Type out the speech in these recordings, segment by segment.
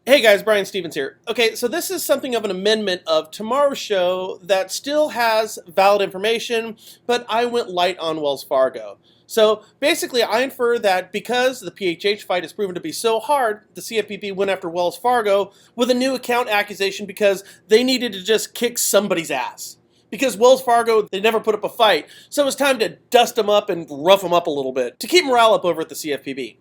Hey guys, Brian Stevens here. Okay, so this is something of an amendment of tomorrow's show that still has valid information, but I went light on Wells Fargo. So basically, I infer that because the PHH fight has proven to be so hard, the CFPB went after Wells Fargo with a new account accusation because they needed to just kick somebody's ass. Because Wells Fargo, they never put up a fight, so it was time to dust them up and rough them up a little bit to keep morale up over at the CFPB.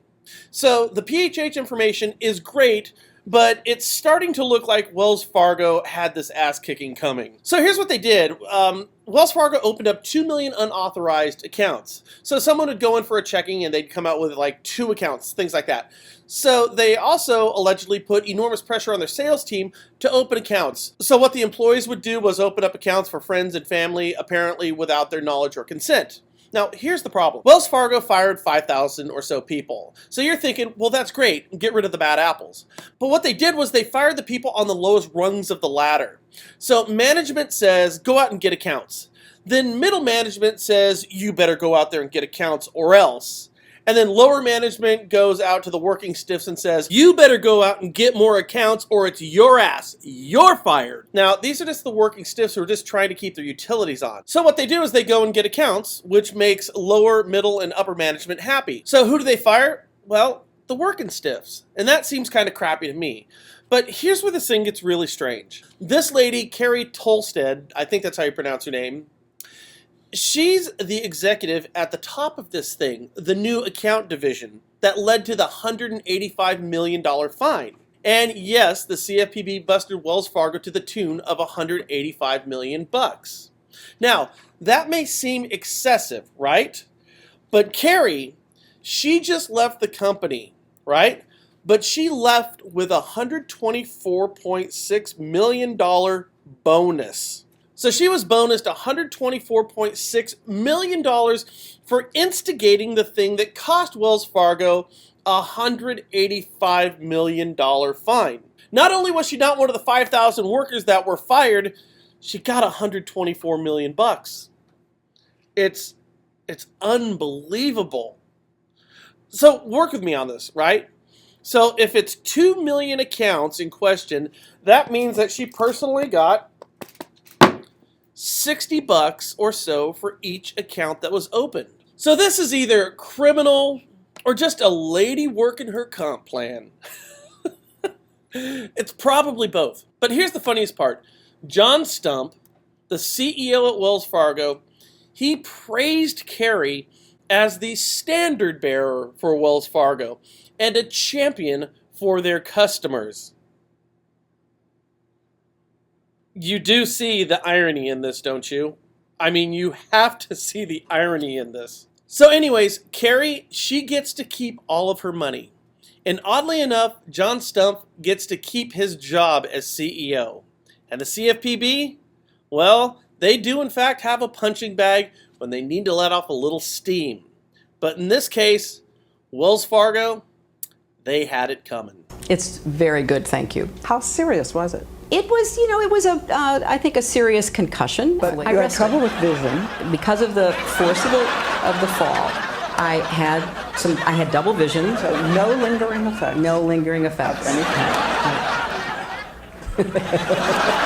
So the PHH information is great, but it's starting to look like Wells Fargo had this ass kicking coming. So here's what they did. Wells Fargo opened up 2 million unauthorized accounts. So someone would go in for a checking and they'd come out with like 2 accounts, things like that. So they also allegedly put enormous pressure on their sales team to open accounts. So what the employees would do was open up accounts for friends and family, apparently without their knowledge or consent. Now, here's the problem. Wells Fargo fired 5,000 or so people. So you're thinking, well, that's great. Get rid of the bad apples. But what they did was they fired the people on the lowest rungs of the ladder. So management says, go out and get accounts. Then middle management says, you better go out there and get accounts or else. And then lower management goes out to the working stiffs and says, you better go out and get more accounts or it's your ass. You're fired. Now, these are just the working stiffs who are just trying to keep their utilities on. So what they do is they go and get accounts, which makes lower, middle, and upper management happy. So who do they fire? Well, the working stiffs. And that seems kind of crappy to me. But here's where this thing gets really strange. This lady, Carrie Tolstead, I think that's how you pronounce her name, she's the executive at the top of this thing, the new account division, that led to the $185 million fine. And yes, the CFPB busted Wells Fargo to the tune of $185 million bucks. Now, that may seem excessive, right? But Carrie, she just left the company, right? But she left with a $124.6 million bonus. So she was bonused $124.6 million for instigating the thing that cost Wells Fargo a $185 million fine. Not only was she not one of the 5,000 workers that were fired, she got $124 million bucks. It's unbelievable. So work with me on this, right? So if it's 2 million accounts in question, that means that she personally got $60 or so for each account that was opened. So this is either criminal or just a lady working her comp plan. It's probably both. But here's the funniest part. John Stump, the CEO at Wells Fargo, he praised Carrie as the standard bearer for Wells Fargo and a champion for their customers. You do see the irony in this, don't you? I mean, you have to see the irony in this. So anyways, Carrie, she gets to keep all of her money. And oddly enough, John Stump gets to keep his job as CEO. And the CFPB? Well, they do in fact have a punching bag when they need to let off a little steam. But in this case, Wells Fargo, they had it coming. It's very good, thank you. How serious was it? It was, I think a serious concussion. But you had trouble with vision. Because of the force of the fall, I had double vision. So no lingering effects? No lingering effects. Of any kind.